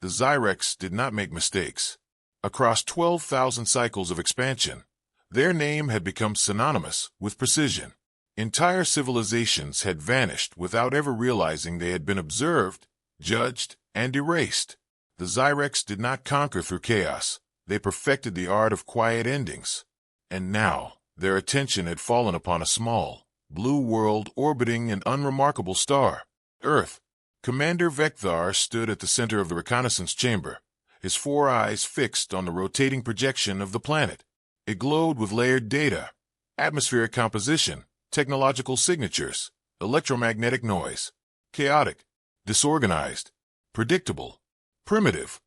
The Zyrex did not make mistakes. Across 12,000 cycles of expansion, their name had become synonymous with precision. Entire civilizations had vanished without ever realizing they had been observed, judged, and erased. The Zyrex did not conquer through chaos. They perfected the art of quiet endings. And now, their attention had fallen upon a small, blue world orbiting an unremarkable star, Earth. Commander Vekthar stood at the center of the reconnaissance chamber, his four eyes fixed on the rotating projection of the planet. It glowed with layered data, atmospheric composition, technological signatures, electromagnetic noise. Chaotic, disorganized, predictable, primitive.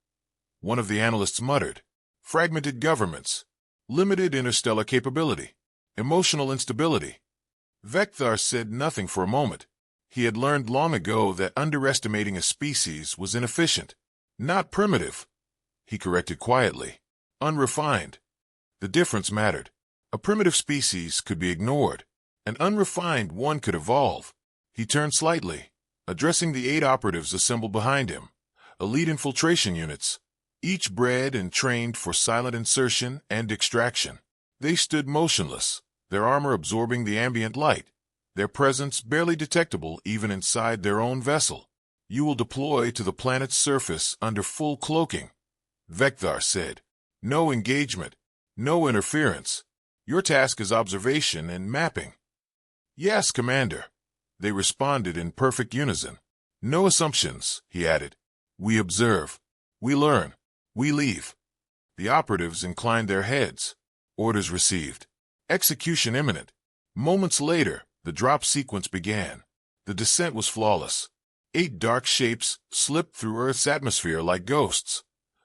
One of the analysts muttered. Fragmented governments, limited interstellar capability, emotional instability. Vekthar said nothing for a moment. He had learned long ago that underestimating a species was inefficient. Not primitive, he corrected quietly. Unrefined. The difference mattered. A primitive species could be ignored. An unrefined one could evolve. He turned slightly, addressing the 8 operatives assembled behind him. Elite infiltration units, each bred and trained for silent insertion and extraction. They stood motionless, their armor absorbing the ambient light, their presence barely detectable even inside their own vessel. You will deploy to the planet's surface under full cloaking, Vekthar said. No engagement, no interference. Your task is observation and mapping. Yes, Commander. They responded in perfect unison. No assumptions, he added. We observe. We learn. We leave. The operatives inclined their heads. Orders received. Execution imminent. Moments later, the drop sequence began. The descent was flawless. 8 dark shapes slipped through Earth's atmosphere like ghosts,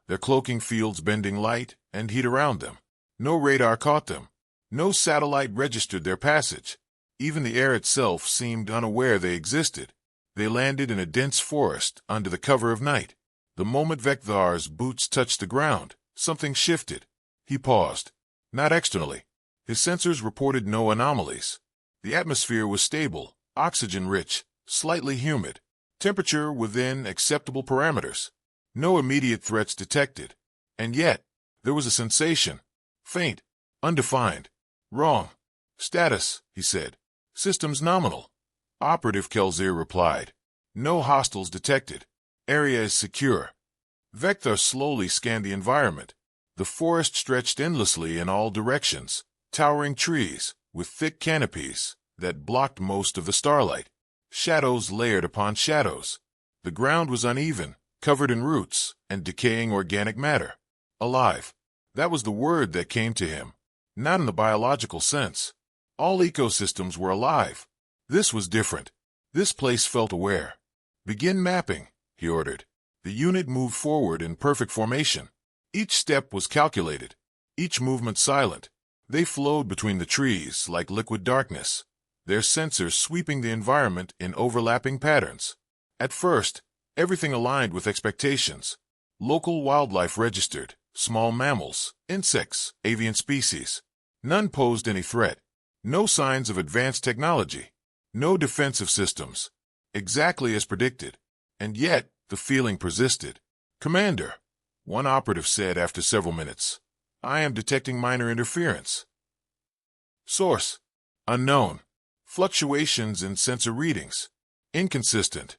their cloaking fields bending light and heat around them. No radar caught them. No satellite registered their passage. Even the air itself seemed unaware they existed. They landed in a dense forest under the cover of night. The moment Vekthar's boots touched the ground, something shifted. He paused. Not externally. His sensors reported no anomalies. The atmosphere was stable, oxygen-rich, slightly humid. Temperature within acceptable parameters. No immediate threats detected. And yet, there was a sensation. Faint. Undefined. Wrong. Status, he said. Systems nominal. Operative Kelzir replied. No hostiles detected. Area is secure. Vekthar slowly scanned the environment. The forest stretched endlessly in all directions, towering trees with thick canopies that blocked most of the starlight. Shadows layered upon shadows. The ground was uneven, covered in roots and decaying organic matter. Alive. That was the word that came to him. Not in the biological sense. All ecosystems were alive. This was different. This place felt aware. Begin mapping, he ordered. The unit moved forward in perfect formation. Each step was calculated, each movement silent. They flowed between the trees like liquid darkness, their sensors sweeping the environment in overlapping patterns. At first, everything aligned with expectations. Local wildlife registered, small mammals, insects, avian species. None posed any threat. No signs of advanced technology. No defensive systems. Exactly as predicted. And yet, the feeling persisted. Commander, one operative said after several minutes, I am detecting minor interference. Source, unknown. Fluctuations in sensor readings. Inconsistent.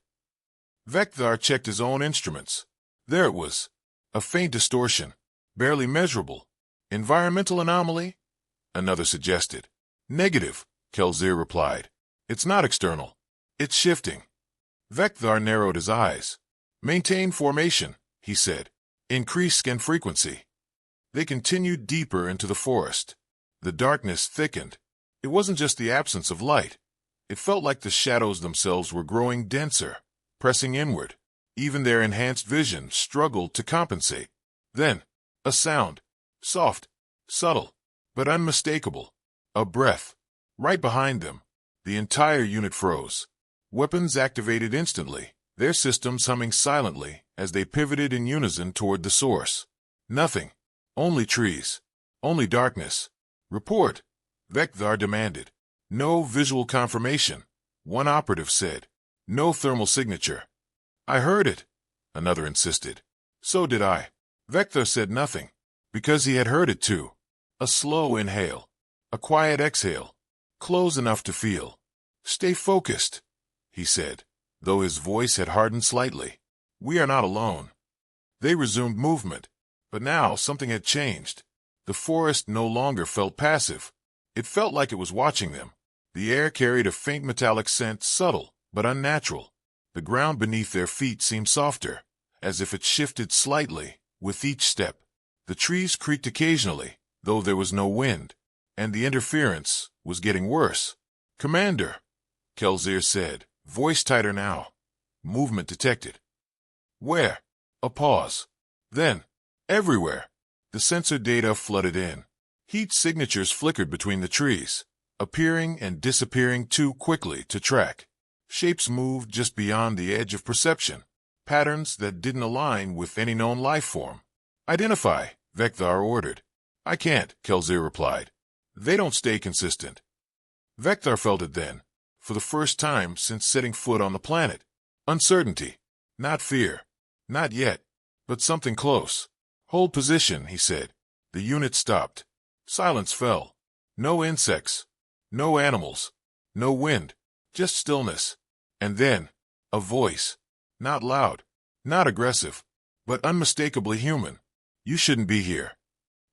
Vekthar checked his own instruments. There it was. A faint distortion. Barely measurable. Environmental anomaly? Another suggested. Negative, Kelzir replied. It's not external. It's shifting. Vekthar narrowed his eyes. Maintain formation, he said. Increase scan frequency. They continued deeper into the forest. The darkness thickened. It wasn't just the absence of light. It felt like the shadows themselves were growing denser, pressing inward. Even their enhanced vision struggled to compensate. Then, a sound. Soft, subtle, but unmistakable. A breath. Right behind them. The entire unit froze. Weapons activated instantly, their systems humming silently as they pivoted in unison toward the source. Nothing. Only trees. Only darkness. Report, Vekthar demanded. No visual confirmation, one operative said. No thermal signature. I heard it, another insisted. So did I. Vector said nothing, because he had heard it too. A slow inhale. A quiet exhale. Close enough to feel. Stay focused, he said, though his voice had hardened slightly. We are not alone. They resumed movement, but now something had changed. The forest no longer felt passive. It felt like it was watching them. The air carried a faint metallic scent, subtle but unnatural. The ground beneath their feet seemed softer, as if it shifted slightly with each step. The trees creaked occasionally, though there was no wind, and the interference was getting worse. "Commander," Kelsier said, voice tighter now. Movement detected. "Where?" A pause. Then, everywhere. The sensor data flooded in. Heat signatures flickered between the trees, appearing and disappearing too quickly to track. Shapes moved just beyond the edge of perception, patterns that didn't align with any known life form. "Identify," Vector ordered. "I can't," Kelsier replied. "They don't stay consistent." Vector felt it then, for the first time since setting foot on the planet. Uncertainty. Not fear. Not yet, but something close. "Hold position," he said. The unit stopped. Silence fell. No insects. No animals. No wind. Just stillness. And then, a voice. Not loud. Not aggressive. But unmistakably human. "You shouldn't be here."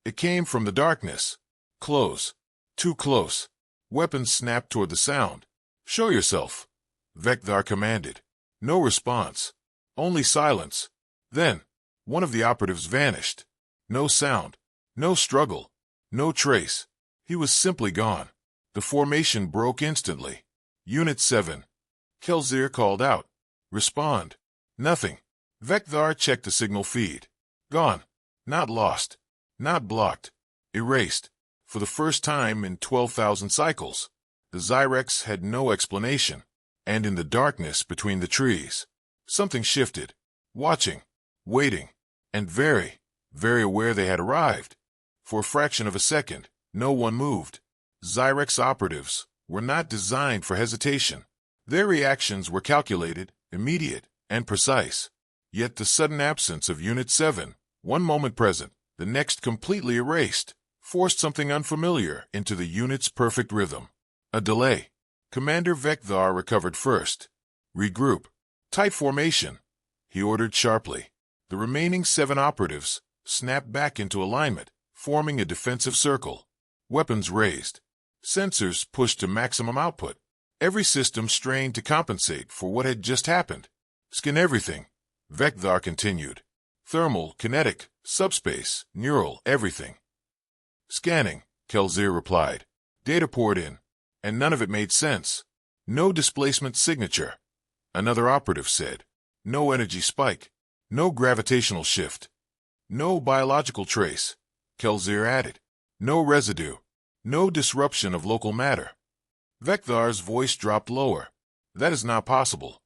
It came from the darkness. Close. Too close. Weapons snapped toward the sound. "Show yourself," Vector commanded. No response. Only silence. Then, one of the operatives vanished. No sound. No struggle. No trace. He was simply gone. The formation broke instantly. "Unit 7. Kelsier called out. "Respond." Nothing. Vector checked the signal feed. Gone. Not lost. Not blocked. Erased. For the first time in 12,000 cycles. The Zyrex had no explanation. And in the darkness between the trees, something shifted. Watching. Waiting. And very, very aware they had arrived. For a fraction of a second, no one moved. Zyrex operatives were not designed for hesitation. Their reactions were calculated, immediate, and precise. Yet the sudden absence of Unit 7, one moment present, the next completely erased, forced something unfamiliar into the unit's perfect rhythm. A delay. Commander Vector recovered first. "Regroup. Tight formation," he ordered sharply. The remaining 7 operatives snapped back into alignment, forming a defensive circle. Weapons raised. Sensors pushed to maximum output. Every system strained to compensate for what had just happened. "Scan everything," Vector continued. "Thermal, kinetic, subspace, neural, everything." "Scanning," Kelsier replied. Data poured in, and none of it made sense. "No displacement signature," another operative said. "No energy spike. No gravitational shift. No biological trace," Kelsier added. "No residue. No disruption of local matter." Vector's voice dropped lower. "That is not possible."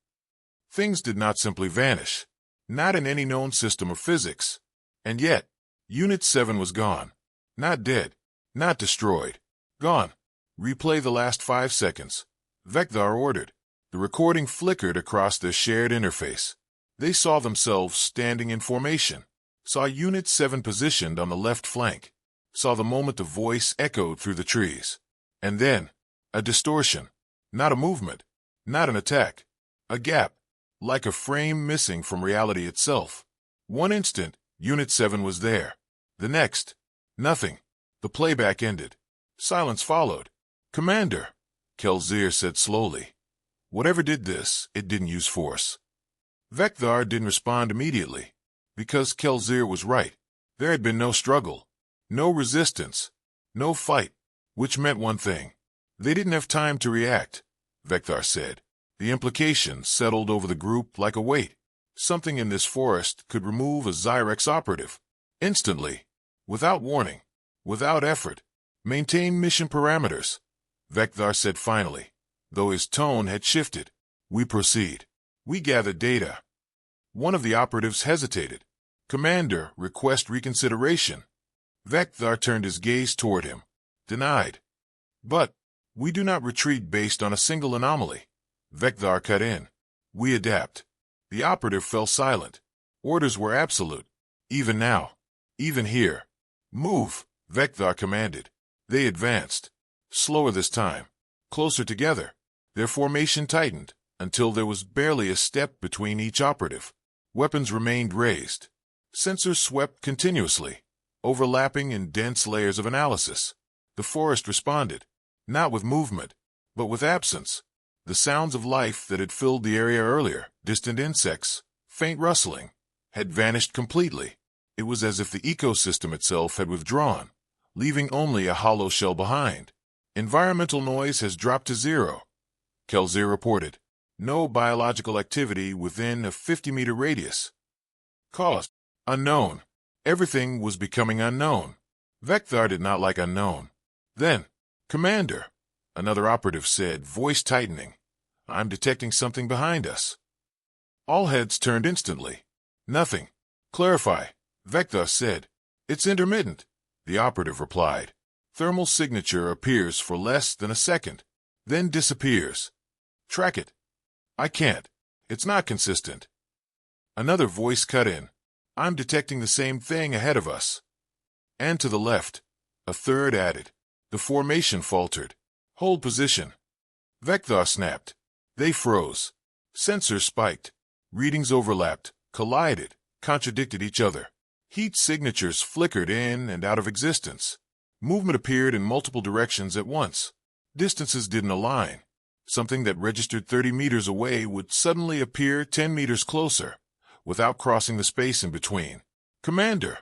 Things did not simply vanish. Not in any known system of physics. And yet, Unit 7 was gone. Not dead. Not destroyed. Gone. "Replay the last 5 seconds," Vector ordered. The recording flickered across their shared interface. They saw themselves standing in formation. Saw Unit 7 positioned on the left flank. Saw the moment the voice echoed through the trees. And then, a distortion. Not a movement. Not an attack. A gap. Like a frame missing from reality itself. One instant, Unit 7 was there. The next, nothing. The playback ended. Silence followed. "Commander," Kelsier said slowly. "Whatever did this, it didn't use force." Vector didn't respond immediately. Because Kelsier was right. There had been no struggle. No resistance. No fight. Which meant one thing. They didn't have time to react, Vector said. The implication settled over the group like a weight. Something in this forest could remove a Zyrex operative. Instantly. Without warning. Without effort. "Maintain mission parameters," Vector said finally, though his tone had shifted. "We proceed. We gather data." One of the operatives hesitated. "Commander, request reconsideration." Vector turned his gaze toward him. "Denied." "But, we do not retreat based on a single anomaly." Vector cut in. "We adapt." The operative fell silent. Orders were absolute. Even now. Even here. Move, Vecthar commanded. They advanced. Slower this time. Closer together. Their formation tightened, until there was barely a step between each operative. Weapons remained raised. Sensors swept continuously, overlapping in dense layers of analysis. The forest responded, not with movement, but with absence. The sounds of life that had filled the area earlier, distant insects, faint rustling, had vanished completely. It was as if the ecosystem itself had withdrawn, leaving only a hollow shell behind. Environmental noise has dropped to zero, Kelzir reported. No biological activity within a 50-meter radius. Cause: unknown. Everything was becoming unknown. Vecthar did not like unknown. Then, Commander, another operative said, voice tightening, I'm detecting something behind us. All heads turned instantly. Nothing. Clarify, Vecthar said. It's intermittent, the operative replied. Thermal signature appears for less than a second, then disappears. Track it. I can't. It's not consistent. Another voice cut in. I'm detecting the same thing ahead of us. And to the left. A third added. The formation faltered. Hold position. Vecthar snapped. They froze. Sensors spiked. Readings overlapped, collided, contradicted each other. Heat signatures flickered in and out of existence. Movement appeared in multiple directions at once. Distances didn't align. Something that registered 30 meters away would suddenly appear 10 meters closer, without crossing the space in between. Commander,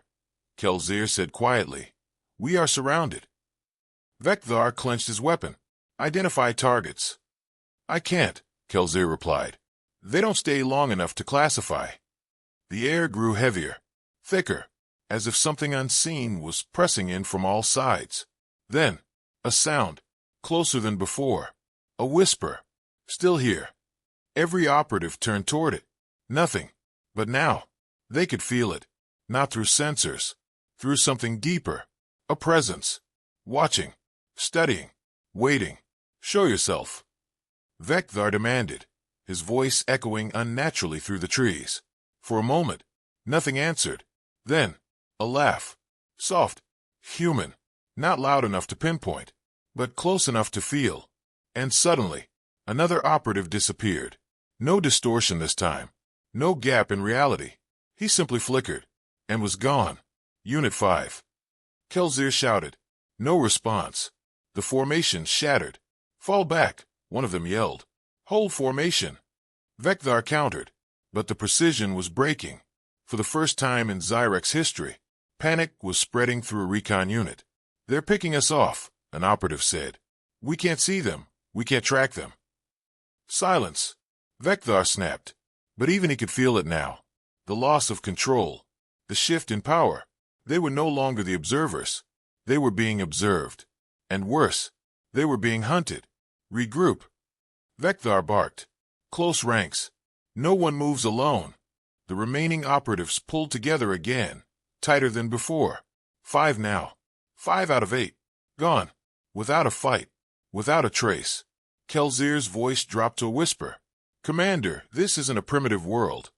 Kelzir said quietly, we are surrounded. Vecthar clenched his weapon. Identify targets. I can't, Kelzir replied. They don't stay long enough to classify. The air grew heavier, thicker, as if something unseen was pressing in from all sides. Then, a sound, closer than before. A whisper. Still here. Every operative turned toward it. Nothing. But now, they could feel it. Not through sensors. Through something deeper. A presence. Watching. Studying. Waiting. Show yourself. Vecthar demanded, his voice echoing unnaturally through the trees. For a moment, nothing answered. Then, a laugh. Soft. Human. Not loud enough to pinpoint, but close enough to feel. And suddenly, another operative disappeared. No distortion this time. No gap in reality. He simply flickered, and was gone. Unit 5. Kelzir shouted. No response. The formation shattered. Fall back, one of them yelled. Hold formation. Vecthar countered, but the precision was breaking. For the first time in Zyrex history, panic was spreading through a recon unit. They're picking us off, an operative said. We can't see them. We can't track them. Silence. Vecthar snapped. But even he could feel it now. The loss of control. The shift in power. They were no longer the observers. They were being observed. And worse, they were being hunted. Regroup. Vecthar barked. Close ranks. No one moves alone. The remaining operatives pulled together again, tighter than before. 5 now. 5 out of 8. Gone. Without a fight. Without a trace. Kelzir's voice dropped to a whisper. Commander, this isn't a primitive world.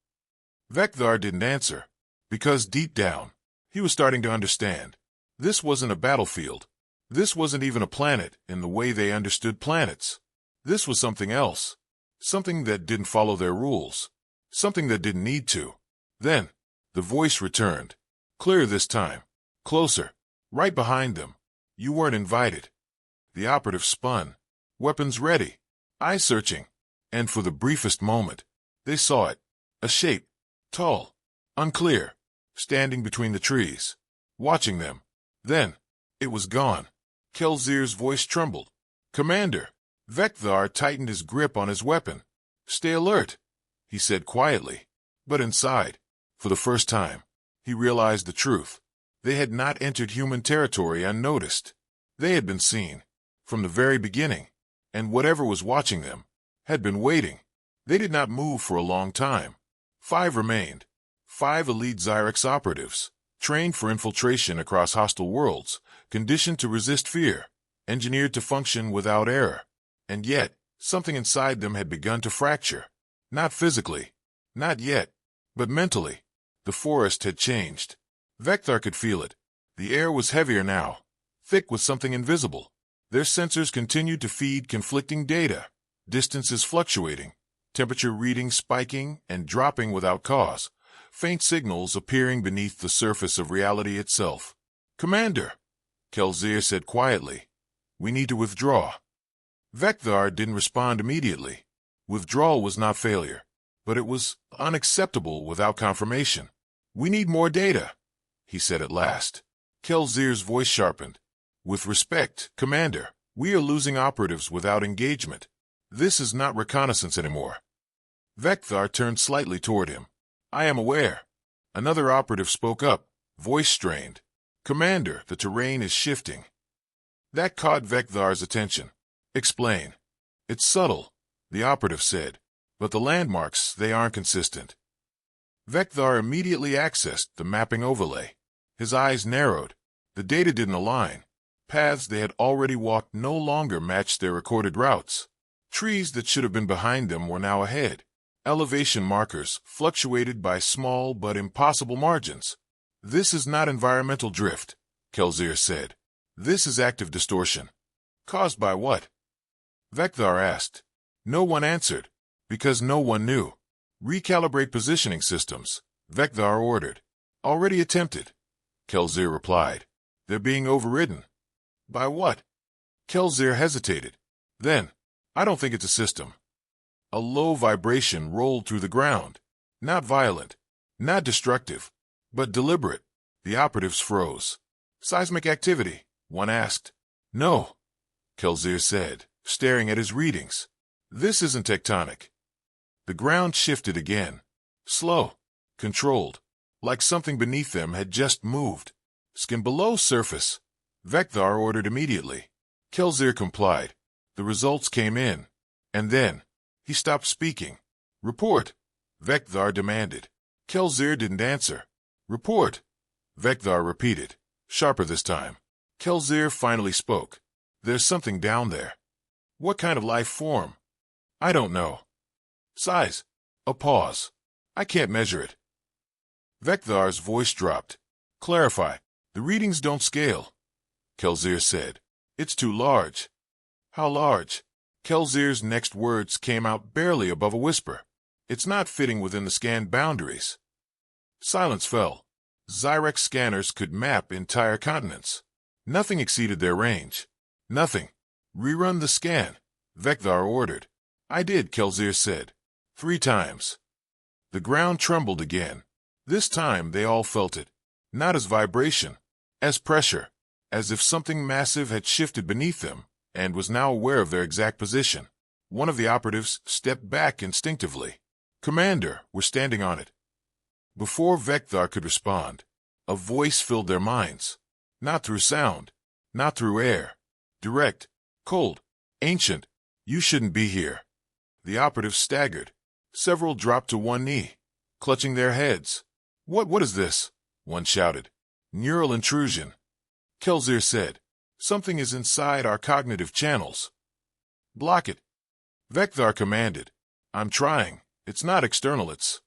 Vecthar didn't answer, because deep down, he was starting to understand. This wasn't a battlefield. This wasn't even a planet in the way they understood planets. This was something else. Something that didn't follow their rules. Something that didn't need to. Then, the voice returned. Clear this time. Closer. Right behind them. You weren't invited. The operative spun. Weapons ready. Eyes searching. And for the briefest moment, they saw it. A shape. Tall. Unclear. Standing between the trees. Watching them. Then, it was gone. Kelzir's voice trembled. Commander. Vecthar tightened his grip on his weapon. Stay alert, he said quietly. But inside, for the first time, he realized the truth. They had not entered human territory unnoticed. They had been seen, from the very beginning, and whatever was watching them had been waiting. They did not move for a long time. 5 remained. 5 elite Zyrex operatives, trained for infiltration across hostile worlds, conditioned to resist fear, engineered to function without error. And yet, something inside them had begun to fracture. Not physically. Not yet. But mentally. The forest had changed. Vekthar could feel it. The air was heavier now, thick with something invisible. Their sensors continued to feed conflicting data, distances fluctuating, temperature readings spiking and dropping without cause, faint signals appearing beneath the surface of reality itself. "Commander," Kelzir said quietly, "we need to withdraw." Vekthar didn't respond immediately. Withdrawal was not failure, but it was unacceptable without confirmation. "We need more data," he said at last. Kelzir's voice sharpened. "With respect, Commander, we are losing operatives without engagement. This is not reconnaissance anymore." Vekthar turned slightly toward him. "I am aware." Another operative spoke up, voice strained. "Commander, the terrain is shifting." That caught Vekthar's attention. "Explain." "It's subtle," the operative said, "but the landmarks, they aren't consistent." Vekthar immediately accessed the mapping overlay. His eyes narrowed. The data didn't align. Paths they had already walked no longer matched their recorded routes. Trees that should have been behind them were now ahead. Elevation markers fluctuated by small but impossible margins. "This is not environmental drift," Kelzir said. "This is active distortion." "Caused by what?" Vekthar asked. No one answered, because no one knew. "Recalibrate positioning systems," Vekthar ordered. "Already attempted," Kelzir replied. "They're being overridden." "By what?" Kelzir hesitated. Then, "I don't think it's a system." A low vibration rolled through the ground. Not violent, not destructive, but deliberate. The operatives froze. "Seismic activity?" one asked. "No," Kelzir said, staring at his readings. "This isn't tectonic." The ground shifted again. Slow, controlled, like something beneath them had just moved. "Skim below surface," Vekthar ordered immediately. Kelzir complied. The results came in. And then, he stopped speaking. "Report," Vekthar demanded. Kelzir didn't answer. "Report," Vekthar repeated, sharper this time. Kelzir finally spoke. "There's something down there." "What kind of life form?" "I don't know." "Size?" A pause. "I can't measure it." Vekthar's voice dropped. "Clarify. The readings don't scale," Kelzir said. "It's too large." "How large?" Kelzir's next words came out barely above a whisper. "It's not fitting within the scanned boundaries." Silence fell. Zyrex scanners could map entire continents. Nothing exceeded their range. Nothing. "Rerun the scan," Vekthar ordered. "I did," Kelzir said. 3 times. The ground trembled again. This time they all felt it. Not as vibration, as pressure, as if something massive had shifted beneath them and was now aware of their exact position. One of the operatives stepped back instinctively. "Commander, we're standing on it." Before Vekthar could respond, a voice filled their minds. Not through sound, not through air. Direct, cold, ancient. "You shouldn't be here." The operatives staggered. Several dropped to one knee, clutching their heads. What is this?" one shouted. "Neural intrusion," Kelzir said. "Something is inside our cognitive channels." "Block it," Vekthar commanded. "I'm trying. It's not external, it's—"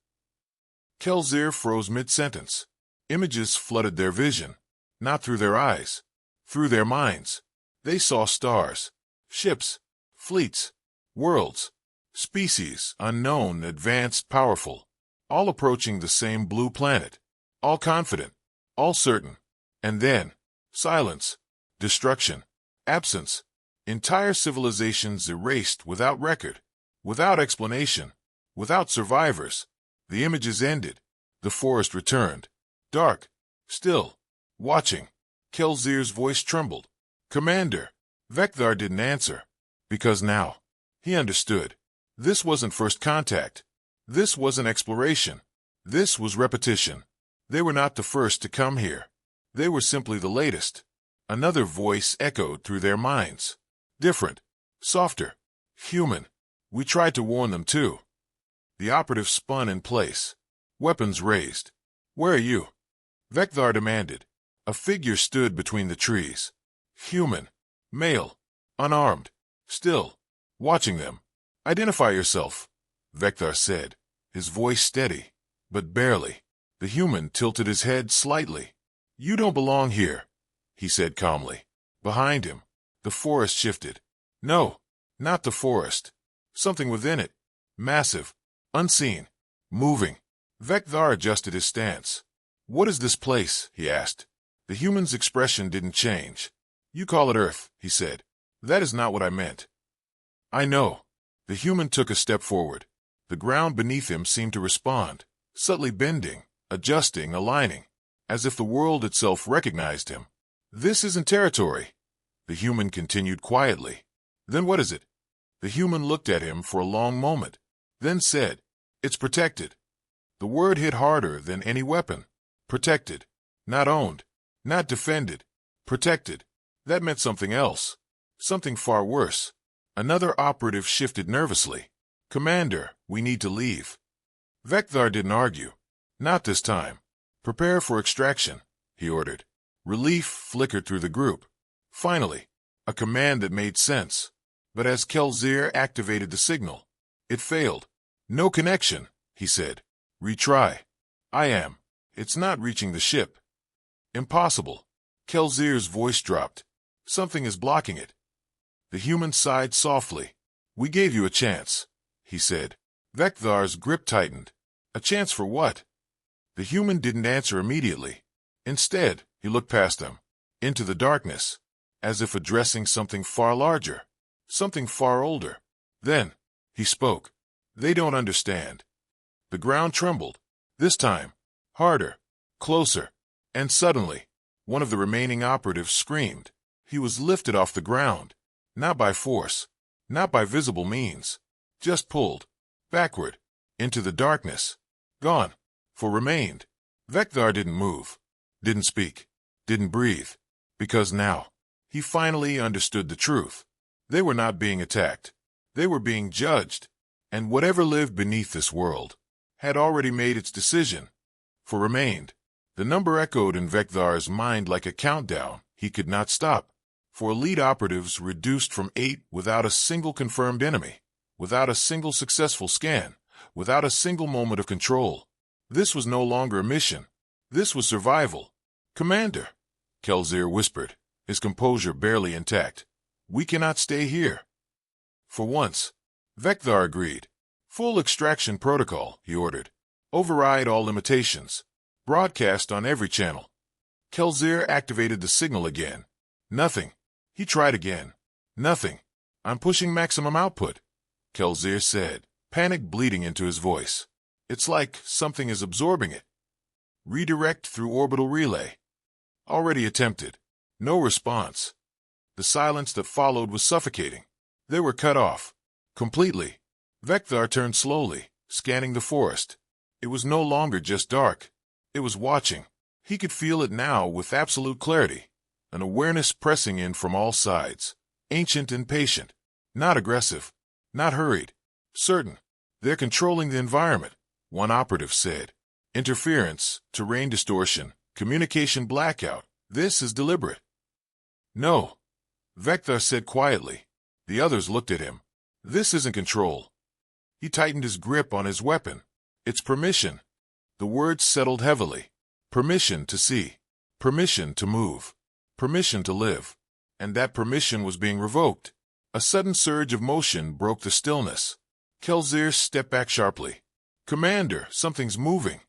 Kelzir froze mid-sentence. Images flooded their vision, not through their eyes, through their minds. They saw stars, ships, fleets, worlds, species, unknown, advanced, powerful, all approaching the same blue planet, all confident, all certain. And then, silence, destruction, absence, entire civilizations erased without record, without explanation, without survivors. The images ended. The forest returned, dark, still, watching. Kelzir's voice trembled. "Commander." Vekthar didn't answer, because now, he understood. This wasn't first contact. This wasn't exploration. This was repetition. They were not the first to come here. They were simply the latest. Another voice echoed through their minds. Different, softer, human. "We tried to warn them too." The operative spun in place, weapons raised. "Where are you?" Vekthar demanded. A figure stood between the trees. Human, male, unarmed, still, watching them. "Identify yourself," Vekthar said, his voice steady, but barely. The human tilted his head slightly. "You don't belong here," he said calmly. Behind him, the forest shifted. No, not the forest. Something within it. Massive, unseen, moving. Vekthar adjusted his stance. "What is this place?" he asked. The human's expression didn't change. "You call it Earth," he said. "That is not what I meant." "I know." The human took a step forward. The ground beneath him seemed to respond, subtly bending, adjusting, aligning, as if the world itself recognized him. "This isn't territory," the human continued quietly. "Then what is it?" The human looked at him for a long moment, then said, "It's protected." The word hit harder than any weapon. Protected. Not owned. Not defended. Protected. That meant something else. Something far worse. Another operative shifted nervously. "Commander, we need to leave." Vekthar didn't argue. Not this time. "Prepare for extraction," he ordered. Relief flickered through the group. Finally, a command that made sense. But as Kelzir activated the signal, it failed. "No connection," he said. "Retry." "I am. It's not reaching the ship." "Impossible." Kelzir's voice dropped. "Something is blocking it." The human sighed softly. "We gave you a chance," he said. Vekthar's grip tightened. "A chance for what?" The human didn't answer immediately. Instead, he looked past them, into the darkness, as if addressing something far larger, something far older. Then, he spoke. "They don't understand." The ground trembled. This time, harder, closer, and suddenly, one of the remaining operatives screamed. He was lifted off the ground, not by force, not by visible means, just pulled, backward, into the darkness, gone, for remained. Vekthar didn't move, didn't speak, didn't breathe, because now, he finally understood the truth. They were not being attacked. They were being judged, and whatever lived beneath this world had already made its decision, for remained. The number echoed in Vekthar's mind like a countdown he could not stop. For elite operatives reduced from 8 without a single confirmed enemy, without a single successful scan, without a single moment of control. This was no longer a mission. This was survival. "Commander," Kelzir whispered, his composure barely intact, "we cannot stay here." For once, Vekthar agreed. "Full extraction protocol," he ordered. "Override all limitations. Broadcast on every channel." Kelzir activated the signal again. Nothing. He tried again. Nothing. "I'm pushing maximum output," Kelzir said, panic bleeding into his voice. "It's like something is absorbing it." "Redirect through orbital relay." Already attempted. No response. The silence that followed was suffocating. They were cut off. Completely. Vekthar turned slowly, scanning the forest. It was no longer just dark. It was watching. He could feel it now with absolute clarity. An awareness pressing in from all sides. Ancient and patient. Not aggressive. Not hurried. Certain. "They're controlling the environment," one operative said. "Interference, terrain distortion, communication blackout. This is deliberate." "No," Vekthar said quietly. The others looked at him. "This isn't control." He tightened his grip on his weapon. "It's permission." The words settled heavily. Permission to see. Permission to move. Permission to live. And that permission was being revoked. A sudden surge of motion broke the stillness. Kelzir stepped back sharply. "Commander, something's moving."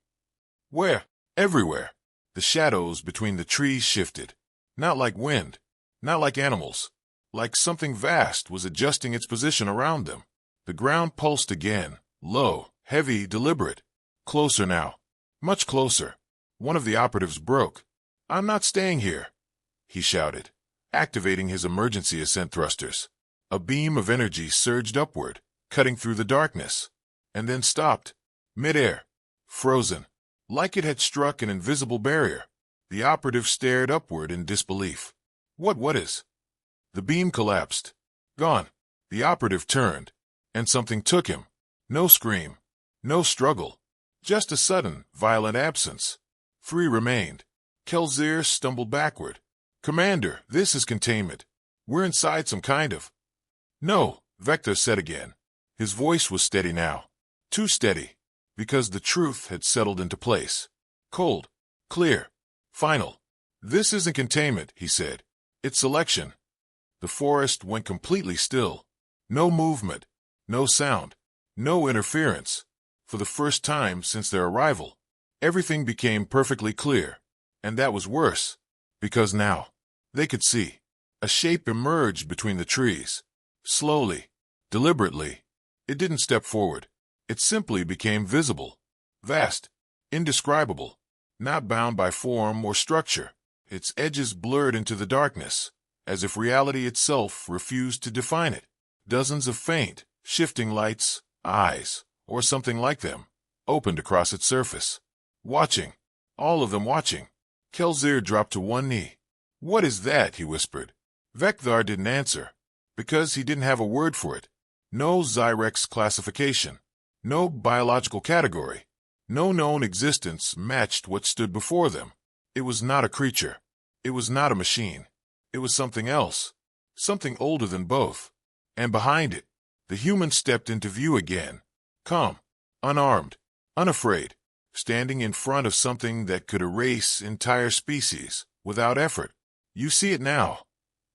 "Where?" "Everywhere." The shadows between the trees shifted. Not like wind. Not like animals. Like something vast was adjusting its position around them. The ground pulsed again. Low, heavy, deliberate. Closer now. Much closer. One of the operatives broke. "I'm not staying here," he shouted, activating his emergency ascent thrusters. A beam of energy surged upward, cutting through the darkness, and then stopped. Mid-air. Frozen. Like it had struck an invisible barrier. The operative stared upward in disbelief. What is?" The beam collapsed. Gone. The operative turned, and something took him. No scream. No struggle. Just a sudden, violent absence. 3 remained. Kelzir stumbled backward. "Commander, this is containment. We're inside some kind of—" "No," Vekthar said again. His voice was steady now. Too steady, because the truth had settled into place. Cold. Clear. Final. This isn't containment, he said. It's selection. The forest went completely still. No movement. No sound. No interference. For the first time since their arrival, everything became perfectly clear. And that was worse, because now they could see. A shape emerged between the trees. Slowly. Deliberately. It didn't step forward. It simply became visible. Vast. Indescribable. Not bound by form or structure. Its edges blurred into the darkness, as if reality itself refused to define it. Dozens of faint, shifting lights, eyes, or something like them, opened across its surface. Watching. All of them watching. Kelzir dropped to one knee. "What is that?" he whispered. Vekthar didn't answer, because he didn't have a word for it. No Zyrex classification. No biological category. No known existence matched what stood before them. It was not a creature. It was not a machine. It was something else. Something older than both. And behind it, the human stepped into view again. Calm. Unarmed. Unafraid. Standing in front of something that could erase entire species without effort. "You see it now,"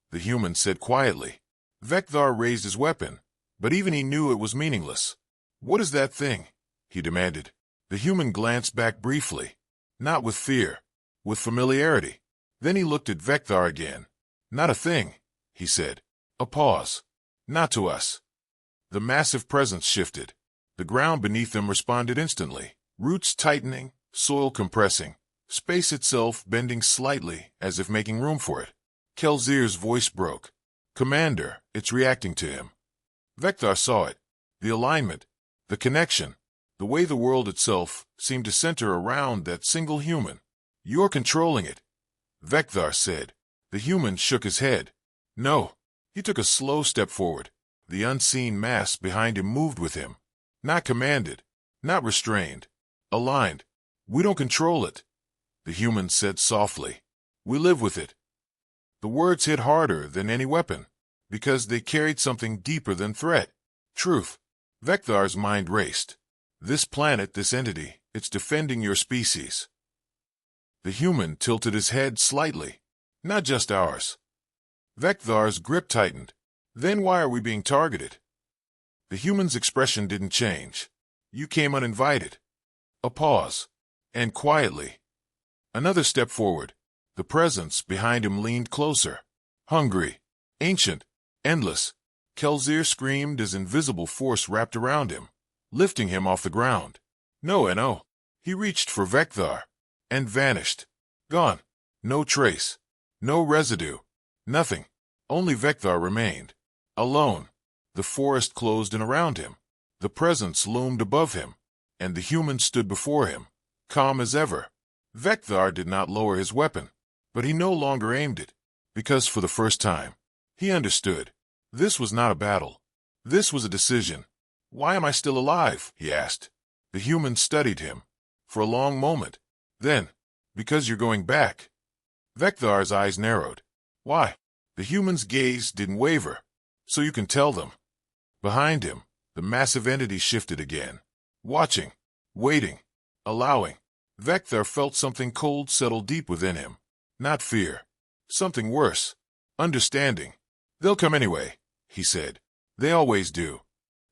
the human said quietly. Vekthar raised his weapon, but even he knew it was meaningless. "What is that thing?" he demanded. The human glanced back briefly, not with fear, with familiarity. Then he looked at Vekthar again. "Not a thing," he said. A pause. "Not to us." The massive presence shifted. The ground beneath them responded instantly. Roots tightening, soil compressing, space itself bending slightly as if making room for it. Kelzir's voice broke. "Commander, it's reacting to him." Vekthar saw it. The alignment, the connection, the way the world itself seemed to center around that single human. "You're controlling it," Vekthar said. The human shook his head. "No." He took a slow step forward. The unseen mass behind him moved with him. Not commanded, not restrained, aligned. "We don't control it," the human said softly. "We live with it." The words hit harder than any weapon, because they carried something deeper than threat. Truth. Vekthar's mind raced. This planet, this entity, it's defending your species. The human tilted his head slightly. "Not just ours." Vekthar's grip tightened. "Then why are we being targeted?" The human's expression didn't change. "You came uninvited." A pause. And quietly. Another step forward. The presence behind him leaned closer. Hungry. Ancient. Endless. Kelzir screamed as invisible force wrapped around him, lifting him off the ground. No. He reached for Vekthar. And vanished. Gone. No trace. No residue. Nothing. Only Vekthar remained. Alone. The forest closed in around him. The presence loomed above him. And the human stood before him, calm as ever. Vekthar did not lower his weapon, but he no longer aimed it, because for the first time, he understood. This was not a battle. This was a decision. "Why am I still alive?" he asked. The human studied him, for a long moment. Then, "Because you're going back." Vekthar's eyes narrowed. "Why?" The human's gaze didn't waver. "So you can tell them." Behind him, the massive entity shifted again. Watching, waiting, allowing. Vekthar felt something cold settle deep within him. Not fear. Something worse. Understanding. "They'll come anyway," he said. "They always do."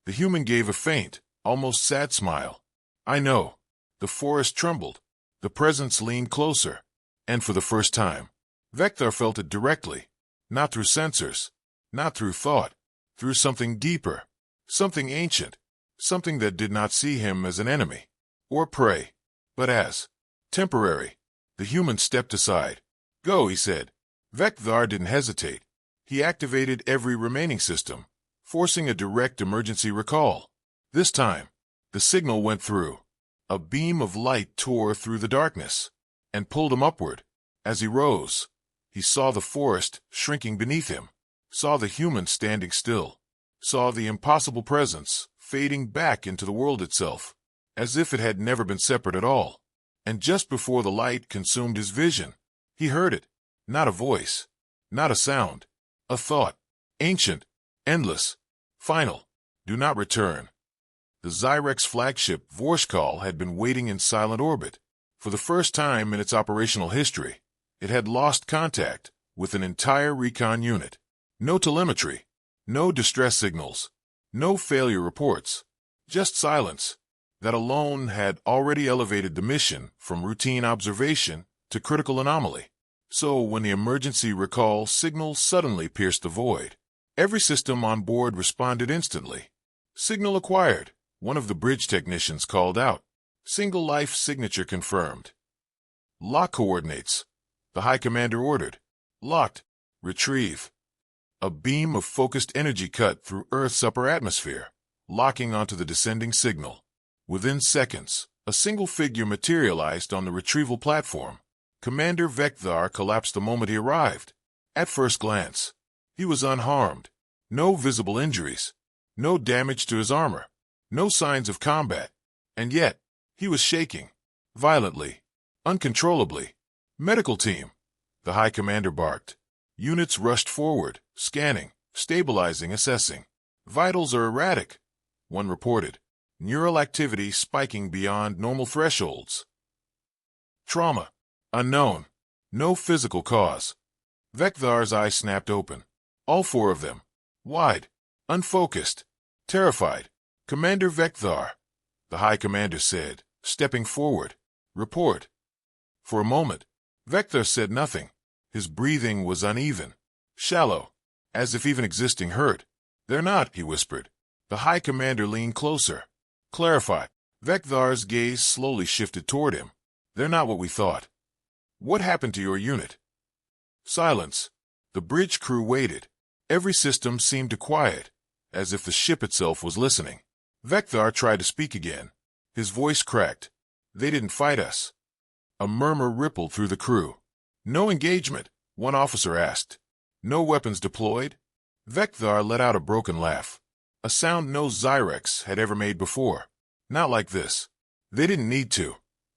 The human gave a faint, almost sad smile. "I know." The forest trembled. The presence leaned closer. And for the first time, Vekthar felt it directly. Not through sensors. Not through thought. Through something deeper. Something ancient. Something that did not see him as an enemy or prey, but as temporary. The human stepped aside. "Go," he said. Vekthar didn't hesitate. He activated every remaining system, forcing a direct emergency recall. This time, the signal went through. A beam of light tore through the darkness and pulled him upward. As he rose, he saw the forest shrinking beneath him, saw the human standing still, saw the impossible presence fading back into the world itself, as if it had never been separate at all. And just before the light consumed his vision, he heard it. Not a voice, not a sound, a thought, ancient, endless, final. "Do not return." The Zyrex flagship Vorskal had been waiting in silent orbit. For the first time in its operational history, it had lost contact with an entire recon unit. No telemetry, no distress signals, no failure reports, just silence. That alone had already elevated the mission from routine observation to critical anomaly. So when the emergency recall signal suddenly pierced the void, every system on board responded instantly. Signal acquired, one of the bridge technicians called out. Single life signature confirmed. Lock coordinates, the High Commander ordered. Locked. Retrieve. A beam of focused energy cut through Earth's upper atmosphere, locking onto the descending signal. Within seconds, a single figure materialized on the retrieval platform. Commander Vekthar collapsed the moment he arrived. At first glance, he was unharmed. No visible injuries, no damage to his armor, no signs of combat. And yet, he was shaking. Violently. Uncontrollably. Medical team, the High Commander barked. Units rushed forward, scanning, stabilizing, assessing. Vitals are erratic, one reported. Neural activity spiking beyond normal thresholds. Trauma. Unknown. No physical cause. Vekthar's eyes snapped open. All four of them. Wide. Unfocused. Terrified. Commander Vekthar, the High Commander said, stepping forward. Report. For a moment, Vekthar said nothing. His breathing was uneven, shallow, as if even existing hurt. They're not, he whispered. The High Commander leaned closer. Clarify. Vekthar's gaze slowly shifted toward him. They're not what we thought. What happened to your unit? Silence. The bridge crew waited. Every system seemed to quiet, as if the ship itself was listening. Vekthar tried to speak again. His voice cracked. They didn't fight us. A murmur rippled through the crew. No engagement, one officer asked. No weapons deployed? Vekthar let out a broken laugh. A sound no Zyrex had ever made before. Not like this. They didn't need to,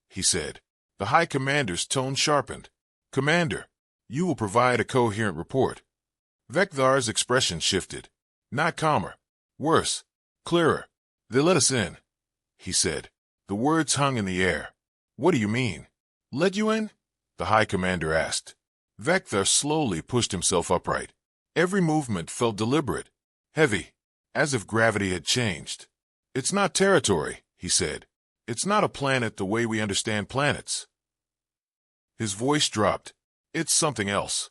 he said. The High Commander's tone sharpened. Commander, you will provide a coherent report. Vekthar's expression shifted. Not calmer. Worse. Clearer. They let us in, he said. The words hung in the air. What do you mean? Let you in? The High Commander asked. Vekthar slowly pushed himself upright. Every movement felt deliberate, heavy, as if gravity had changed. It's not territory, he said. It's not a planet the way we understand planets. His voice dropped. It's something else.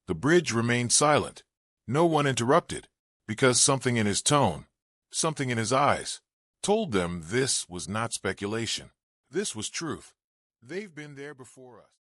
The bridge remained silent. No one interrupted, because something in his tone, something in his eyes, told them this was not speculation. This was truth. They've been there before us.